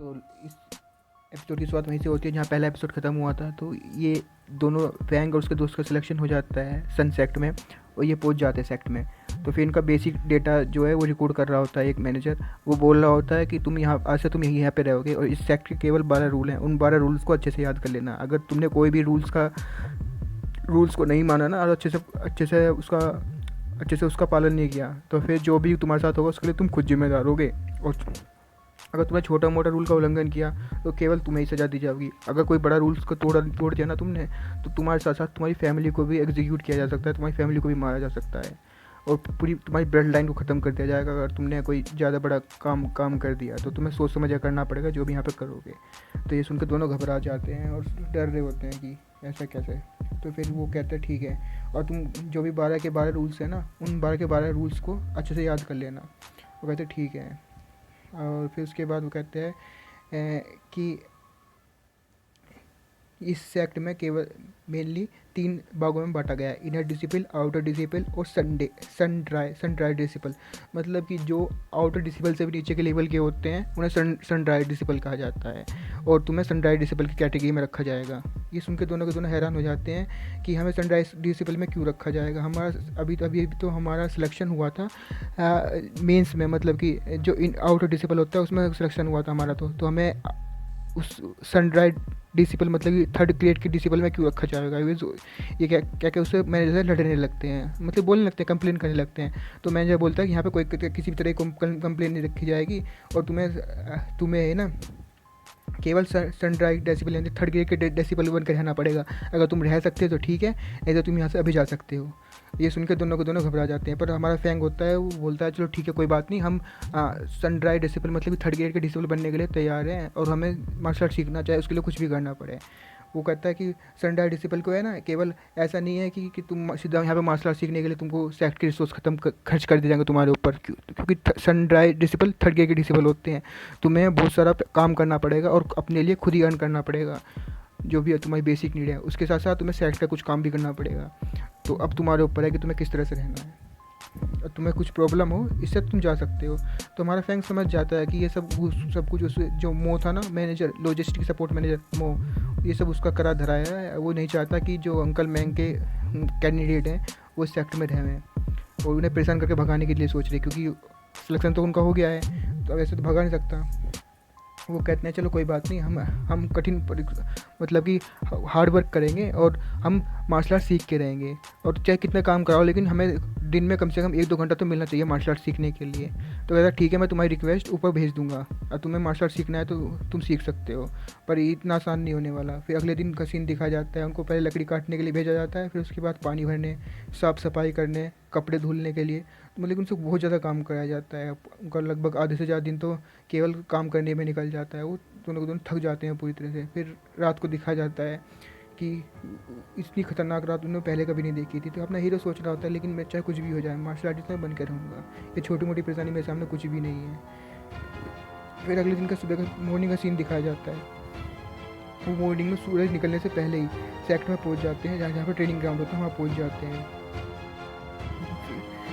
तो इस एपिसोड की शुरुआत वहीं से होती है जहाँ पहला एपिसोड ख़त्म हुआ था। तो ये दोनों फैंग और उसके दोस्त का सिलेक्शन हो जाता है सन सेक्ट में और ये पहुँच जाते हैं सेक्ट में। तो फिर इनका बेसिक डेटा जो है वो रिकॉर्ड कर रहा होता है एक मैनेजर। वो बोल रहा होता है कि तुम यहाँ आज से तुम यहाँ पे रहोगे और इस सेक्ट के केवल 12 रूल हैं। उन 12 रूल्स को अच्छे से याद कर लेना। अगर तुमने कोई भी रूल्स को नहीं माना ना और अच्छे से उसका पालन नहीं किया तो फिर जो भी तुम्हारे साथ होगा उसके लिए तुम खुद जिम्मेदार होगे। और अगर तुमने छोटा मोटा रूल का उल्लंघन किया तो केवल तुम्हें ही सज़ा दी जाएगी। अगर कोई बड़ा रूल्स को तोड़ दिया ना तुमने तो तुम्हारे साथ साथ तुम्हारी फैमिली को भी एग्जीक्यूट किया जा सकता है, तुम्हारी फैमिली को भी मारा जा सकता है और पूरी तुम्हारी ब्लड लाइन को ख़त्म कर दिया जाएगा। अगर तुमने कोई ज़्यादा बड़ा काम कर दिया तो तुम्हें सोच समझ करना पड़ेगा जो भी यहाँ पर करोगे। तो ये सुनकर दोनों घबरा जाते हैं और डर रहे होते हैं कि ऐसा कैसे। तो फिर वो कहते हैं ठीक है और तुम जो भी 12 के 12 रूल्स हैं ना उन 12 के 12 रूल्स को अच्छे से याद कर लेना। वो कहते हैं ठीक है। और फिर उसके बाद वो कहते हैं कि इस सेक्ट में केवल मेनली 3 भागों में बांटा गया है, इनर डिसिपल, आउटर डिसिपल और सन ड्राई डिसिपल। मतलब कि जो आउटर डिसिपल से भी नीचे के लेवल के होते हैं उन्हें सन ड्राई डिसिपल कहा जाता है और तुम्हें सन ड्राई डिसिपल की कैटेगरी में रखा जाएगा। ये सुन के दोनों के दोनों हैरान हो जाते हैं कि हमें सन ड्राई डिसिपल में क्यों रखा जाएगा। हमारा अभी तो हमारा सिलेक्शन हुआ था मेंस में, मतलब कि जो आउटर डिसिपल होता है उसमें सिलेक्शन हुआ था हमारा। तो हमें उस सन ड्राई डिसिपल मतलब कि थर्ड ग्रेड के डिसिपल में क्यों रखा जाएगा। ये क्या उससे मैनेजर लड़ने लगते हैं, मतलब बोलने लगते हैं, कंप्लेन करने लगते हैं। तो मैनेजर बोलता है कि यहाँ पे कोई किसी भी तरह की कंप्लेन नहीं रखी जाएगी और तुम्हें है ना केवल सन ड्राई डेसिबल यानी थर्ड ग्रेड के डेसिबल बनकर रहना पड़ेगा। अगर तुम रह सकते हो तो ठीक है, नहीं तो तुम यहाँ से अभी जा सकते हो। ये सुन के दोनों को दोनों घबरा जाते हैं। पर हमारा फैंग होता है, वो बोलता है चलो ठीक है कोई बात नहीं, हम सन ड्राई डेसिबल मतलब कि थर्ड ग्रेड के डिसिबल बनने के लिए तैयार हैं और हमें मार्शल आर्ट सीखना चाहे उसके लिए कुछ भी करना पड़े। वो कहता है कि सन ड्राई डिसिपल को है ना केवल ऐसा नहीं है कि तुम सीधा यहाँ पे मार्शल आर्ट सीखने के लिए तुमको सेक्ट के रिसोर्स खर्च कर दिए जाएंगे तुम्हारे ऊपर, क्योंकि सन ड्राई डिसिपल थर्ड ग्रेड के डिसिपल होते हैं। तुम्हें बहुत सारा काम करना पड़ेगा और अपने लिए खुद ही अर्न करना पड़ेगा जो भी तुम्हारी बेसिक नीड है। उसके साथ साथ तुम्हें सेक्ट का कुछ काम भी करना पड़ेगा। तो अब तुम्हारे ऊपर है कि तुम्हें किस तरह से रहना है। तुम्हें कुछ प्रॉब्लम हो इससे तुम जा सकते हो। तो हमारा फैंग समझ जाता है कि ये सब कुछ उस जो मो था ना मैनेजर, लॉजिस्टिक सपोर्ट मैनेजर मो, ये सब उसका करा धराया है। वो नहीं चाहता कि जो अंकल मैंग के कैंडिडेट हैं वो सेक्ट में रहें और उन्हें परेशान करके भगाने के लिए सोच रहे, क्योंकि सिलेक्शन तो उनका हो गया है तो वैसे तो भगा नहीं सकता। वो कहते हैं चलो कोई बात नहीं, हम कठिन मतलब कि हार्ड वर्क करेंगे और हम मार्शल आर्ट सीख के रहेंगे और चाहे कितना काम कराओ लेकिन हमें दिन में कम से कम 1-2 घंटा तो मिलना चाहिए मार्शल आर्ट सीखने के लिए। तो कहता ठीक है मैं तुम्हारी रिक्वेस्ट ऊपर भेज दूंगा और तुम्हें मार्शल आर्ट सीखना है तो तुम सीख सकते हो, पर इतना आसान नहीं होने वाला। फिर अगले दिन का सीन दिखाया जाता है, उनको पहले लकड़ी काटने के लिए भेजा जाता है, फिर उसके बाद पानी भरने, साफ़ सफाई करने, कपड़े धुलने के लिए, मतलब उनसे बहुत ज़्यादा काम कराया जाता है। उनका लगभग आधे से ज़्यादा दिन तो केवल काम करने में निकल जाता है। वो दोनों को दोनों थक जाते हैं पूरी तरह से। फिर रात को दिखाया जाता है कि इतनी खतरनाक रात उन्होंने पहले कभी नहीं देखी थी। तो अपना हीरो सोच रहा होता है लेकिन मैं चाहे कुछ भी हो जाए मार्शल आर्टिस्ट में बन कर रहूँगा, ये छोटी मोटी परेशानी मेरे सामने कुछ भी नहीं है। फिर अगले दिन का सुबह का मॉर्निंग का सीन दिखाया जाता है। वो मॉर्निंग में सूरज निकलने से पहले ही सेक्ट में पहुँच जाते हैं, जहाँ पर ट्रेनिंग ग्राउंड होता है वहाँ पहुँच जाते हैं।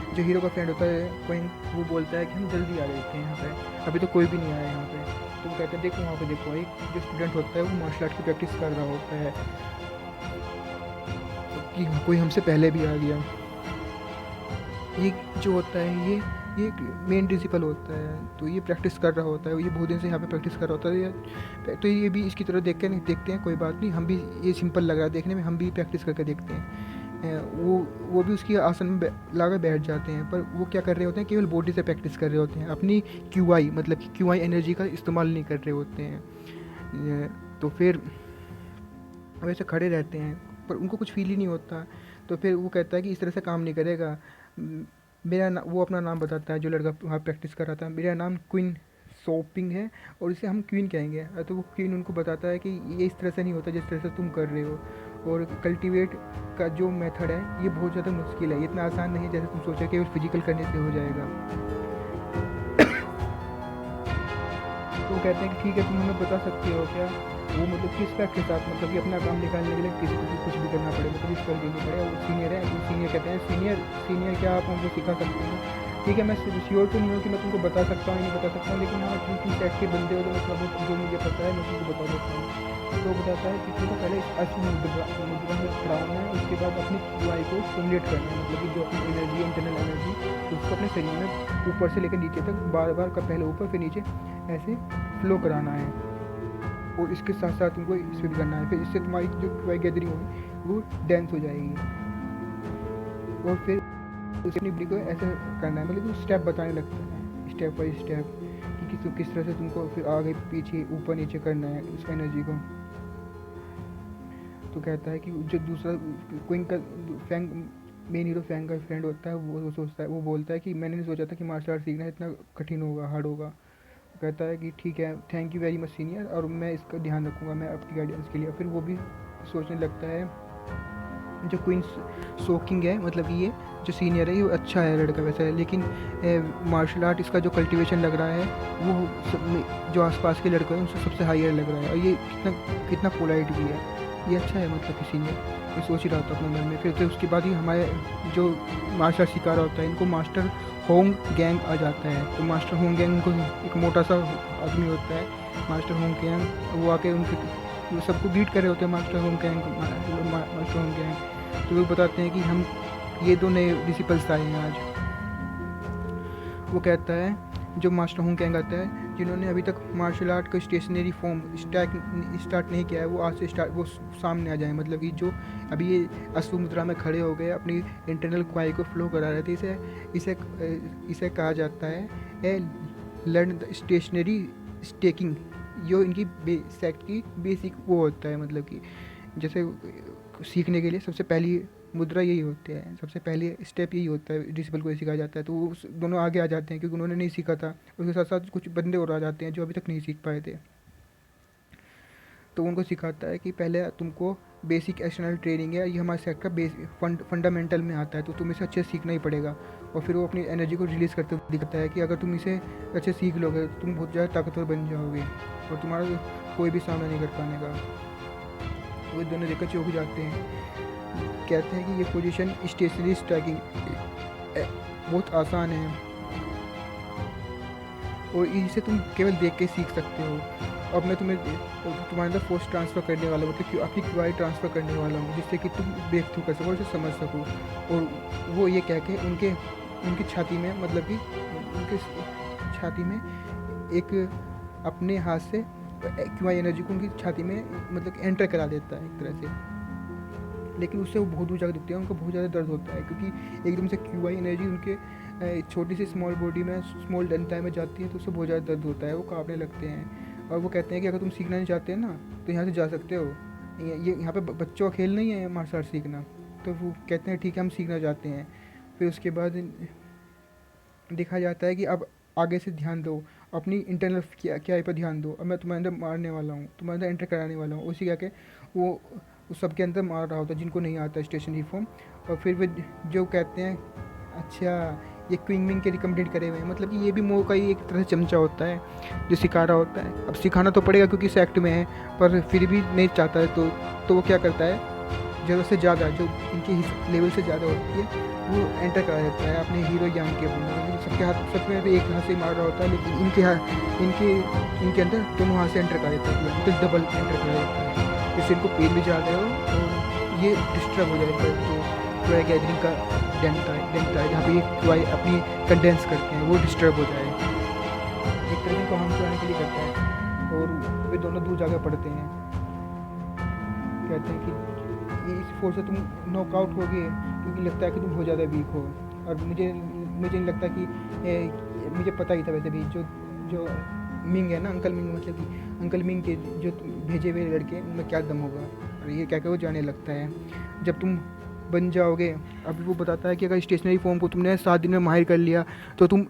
जो हीरो का फ्रेंड होता है कोई, वो बोलता है कि हम जल्दी आ रहे थे यहाँ पे, अभी तो कोई भी नहीं आया यहाँ पे। तो वो कहते हैं देखो वहाँ पे देखो, एक जो स्टूडेंट होता है वो मार्शल आर्ट की प्रैक्टिस कर रहा होता है कि कोई हमसे पहले भी आ गया। ये जो होता है ये मेन प्रिंसिपल होता है, तो ये प्रैक्टिस कर रहा होता है, ये बहुत दिन से यहाँ पे प्रैक्टिस कर रहा होता है। तो ये भी इसकी तरह देखते हैं कोई बात नहीं, हम भी ये सिंपल लग रहा है देखने में, हम भी प्रैक्टिस करके देखते हैं। वो भी उसकी आसन में ला कर बैठ जाते हैं, पर वो क्या कर रहे होते हैं, केवल बॉडी से प्रैक्टिस कर रहे होते हैं, अपनी QI मतलब कि QI एनर्जी का इस्तेमाल नहीं कर रहे होते हैं। तो फिर वैसे खड़े रहते हैं पर उनको कुछ फील ही नहीं होता। तो फिर वो कहता है कि इस तरह से काम नहीं करेगा। वो अपना नाम बताता है जो लड़का वहाँ प्रैक्टिस कर रहा था, मेरा नाम क्वीन शॉपिंग है और इसे हम क्वीन कहेंगे। तो वो क्वीन उनको बताता है कि ये इस तरह से नहीं होता जिस तरह से तुम कर रहे हो, और कल्टीवेट का जो मेथड है ये बहुत ज़्यादा मुश्किल है, इतना आसान नहीं जैसे तुम सोचो केवल फिजिकल करने से हो जाएगा। तो वो कहते हैं कि ठीक है तुम हमें बता सकते हो क्या। वो मतलब कि रिस्पेक्ट के साथ, मतलब कि अपना काम निकालने के लिए किसी को कुछ भी करना पड़े, मतलब इस कर देनी पड़े। वो सीनियर है, वो सीनियर कहते हैं सीनियर क्या आप हमको सिखा सकते हैं। ठीक है, मैं श्योर तो नहीं हूँ कि मैं तुमको बता सकता हूँ नहीं बता सकता हूँ, लेकिन हाँ तुम सेट के बंदे हो तो मैं थोड़ा बहुत जो मुझे पता है मैं तुमको बता देता हूँ। तो बताता है कि तुमको पहले अश्व मुद्रा में खड़ा होना है, उसके बाद अपनी QI को स्टिमुलेट करना है, मतलब कि जो अपनी एनर्जी इंटरनल एनर्जी उसको अपने शरीर में ऊपर से लेकर नीचे तक बार बार का पहले ऊपर फिर नीचे ऐसे फ्लो कराना है। और इसके साथ साथ तुमको स्विम करना है, फिर इससे तुम्हारी जो QI गैदरिंग होगी वो डेंस हो जाएगी। और फिर अपनी बॉडी को ऐसे करना है, मतलब स्टेप बताने लगता है स्टेप बाई स्टेप कि किस तरह से तुमको फिर आगे पीछे ऊपर नीचे करना है उस एनर्जी को। तो कहता है कि जो दूसरा क्विंग का फैंग मेन हीरो फैंग का फ्रेंड होता है वो सोचता है, वो बोलता है कि मैंने नहीं सोचा था कि मार्शल आर्ट सीखना इतना कठिन होगा, हार्ड होगा। कहता है कि ठीक है, thank you very much senior, और मैं इसका ध्यान रखूँगा मैं आपकी गाइडेंस के लिए। फिर वो भी सोचने लगता है जो क्वीन सोकिंग है, मतलब कि ये जो सीनियर है ये अच्छा है लड़का वैसा है, लेकिन मार्शल आर्ट इसका जो कल्टीवेशन लग रहा है वो जो आसपास के लड़के हैं उनसे सबसे हायर लग रहा है, और ये कितना कितना पोलाइट भी है, ये अच्छा है मतलब कि सीनियर। ये सोच ही रहा था अपने मन में। फिर उसके बाद ही हमारे जो मार्शल आर्ट सिखा रहा होता है इनको मास्टर होंग गैंग आ जाता है। तो मास्टर होंग गैंग को एक मोटा सा आदमी होता है मास्टर होंग गैंग, वो आके उनके वो सबको बीट कर रहे होते हैं master Hong gang master Hong gang. तो वो बताते हैं कि हम ये दो नए डिसिपल्स आए हैं आज। वो कहता है जो मास्टर होंग गैंग आता है जिन्होंने अभी तक मार्शल आर्ट का स्टेशनरी फॉर्म स्टार्ट नहीं किया है वो आज से स्टार्ट वो सामने आ जाए, मतलब कि जो अभी ये अश्व मुद्रा में खड़े हो गए अपनी इंटरनल क्वाई को फ्लो करा रहे थे, इसे इसे कहा जाता है लर्न द स्टेशनरी स्टेकिंग। जो इनकी सेक्ट की बेसिक वो होता है, मतलब कि जैसे सीखने के लिए सबसे पहली मुद्रा यही होती है, सबसे पहले स्टेप यही होता है, डिसिपल को सिखाया जाता है। तो वो दोनों आगे आ जाते हैं क्योंकि उन्होंने नहीं सीखा था। उसके साथ साथ कुछ बंदे और आ जाते हैं जो अभी तक नहीं सीख पाए थे। तो उनको सिखाता है कि पहले तुमको बेसिक एक्सटर्नल ट्रेनिंग है, ये हमारे सेट का फंडामेंटल में आता है, तो तुम इसे अच्छे से सीखना ही पड़ेगा। और फिर वो अपनी एनर्जी को रिलीज़ करते हुए दिखाता है कि अगर तुम इसे अच्छे सीख लोगे तो तुम बहुत ज़्यादा ताकतवर बन जाओगे और तुम्हारा कोई भी सामना नहीं कर पाने का। वो दोनों देखकर चौंक जाते हैं, कहते हैं कि ये पोजीशन स्टेशनरी स्ट्राइकिंग बहुत आसान है और इसे तुम केवल देख के सीख सकते हो। अब मैं तुम्हारे अंदर फोर्स ट्रांसफ़र करने वाला हूँ, मतलब अपनी क्वाई ट्रांसफ़र करने वाला हूँ जिससे कि तुम ब्रेक थ्रू कर सको, उसे समझ सको। और वो ये कह के उनकी छाती में, मतलब कि उनके छाती में एक अपने हाथ से क्वाई एनर्जी को उनकी छाती में मतलब एंटर करा देता है एक तरह से। लेकिन उससे वो बहुत दूर जाकर दिखते हैं, उनको बहुत ज़्यादा दर्द होता है क्योंकि एकदम से QI एनर्जी उनके छोटी सी स्मॉल बॉडी में स्मॉल डंटाई में जाती है, तो उससे बहुत ज़्यादा दर्द होता है, वो कांपने लगते हैं। और वो कहते हैं कि अगर तुम सीखना नहीं चाहते हैं ना तो यहाँ से जा सकते हो, ये यहाँ पे बच्चों का खेल नहीं है मार्शल आर्ट सीखना। तो वो कहते हैं ठीक है हम सीखना चाहते हैं। फिर उसके बाद देखा जाता है कि अब आगे से ध्यान दो, अपनी इंटरनल क्या पर ध्यान दो, अब मैं तुम्हारे अंदर मारने वाला हूँ, तुम्हारे अंदर एंटर कराने वाला हूँ। उसी कह के वो सबके अंदर मार रहा होता है जिनको नहीं आता स्टेशनरी फॉर्म। और फिर वे जो कहते हैं अच्छा ये क्विंग के रिकमेंडेड करे हुए हैं, मतलब कि ये भी मोह का ही एक तरह से चमचा होता है जो सिखा रहा होता है। अब सिखाना तो पड़ेगा क्योंकि इस एक्ट में है, पर फिर भी नहीं चाहता है तो वो क्या करता है ज़रूरत से ज़्यादा जो इनके लेवल से ज़्यादा होती है वो एंटर करा देता है अपने हीरो यांग के अंदर। सबके हाथ सब में एक हाथ से मार रहा होता है, लेकिन इनके अंदर दोनों हाथ से एंटर करा देता है, मतलब डबल एंटर करा देता है, जिससे इनको पेन भी ज़्यादा हो और ये डिस्टर्ब हो जाता है। तो क्वाई गैदरिंग का डेंट है जहाँ पे ये क्वाई अपनी कंडेंस करते हैं वो डिस्टर्ब हो जाए, एक तरह को हम कराने के लिए करता है। और वे दोनों दूर जाकर पड़ते हैं, कहते हैं कि इस फोर्स से तुम नॉकआउट हो गए क्योंकि लगता है कि तुम बहुत ज़्यादा वीक हो। और मुझे नहीं लगता कि मुझे पता ही था वैसे भी जो मिंग है ना, अंकल मिंग, मतलब कि अंकल मिंग के जो भेजे हुए लड़के उनमें क्या दम होगा। और ये क्या वो जाने लगता है जब तुम बन जाओगे। अभी वो बताता है कि अगर स्टेशनरी फॉर्म को तुमने 7 दिन में माहिर कर लिया तो तुम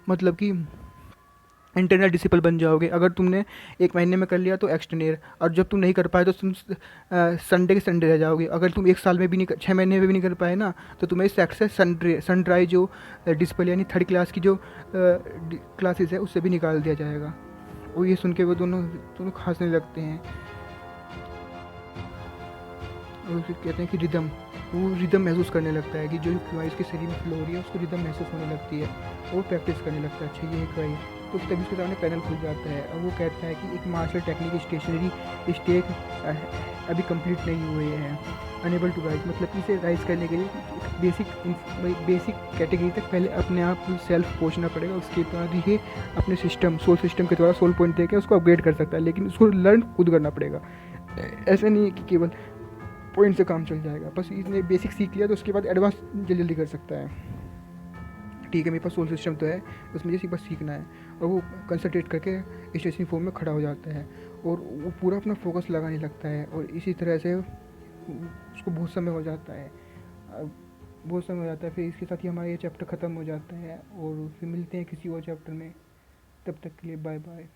मतलब कि इंटरनल डिसिपल बन जाओगे। अगर तुमने 1 महीने में कर लिया तो एक्सटर्नल, और जब तुम नहीं कर पाए तो तुम संडे के संडे रह जाओगे। अगर तुम 1 साल में भी नहीं 6 महीने में भी नहीं कर पाए ना तो तुम्हें सेक्ट से सनड्राई जो डिसिपल यानी 3rd क्लास की जो क्लासेस है उससे भी निकाल दिया जाएगा। और ये सुन के वो दोनों हंसने लगते हैं और फिर कहते हैं कि रिदम वो रिदम महसूस करने लगता है कि जो हमारी इसके शरीर में फ्लो हो रही है उसको रिदम महसूस होने लगती है, और प्रैक्टिस करने लगता है। अच्छा ये है क्या, तो तभी उसके सामने पैनल खुल जाता है। अब वो कहता है कि एक मार्शल टेक्निक स्टेशनरी स्टेक अभी कंप्लीट नहीं हुए हैं, अनेबल टू राइज, मतलब इसे राइज करने के लिए बेसिक कैटेगरी तक पहले अपने आप सेल्फ पहुंचना पड़ेगा, उसके बाद ये अपने सिस्टम सोल सिस्टम के द्वारा सोल पॉइंट देकर उसको अपग्रेड कर सकता है, लेकिन उसको लर्न खुद करना पड़ेगा। ऐसा नहीं है कि केवल पॉइंट से काम चल जाएगा, बस इसने बेसिक सीख लिया तो उसके बाद एडवांस जल्दी जल्दी कर सकता है। ठीक है, मेरे पास सोल सिस्टम तो है, उसमें जैसे बस सीखना है, और वो कंसंट्रेट करके स्टेशनरी फॉर्म में खड़ा हो जाता है और वो पूरा अपना फोकस लगाने लगता है, और इसी तरह से उसको बहुत समय हो जाता है। बहुत समय हो जाता है, फिर इसके साथ ही हमारा ये चैप्टर ख़त्म हो जाता है, और फिर मिलते हैं किसी और चैप्टर में। तब तक के लिए बाय बाय।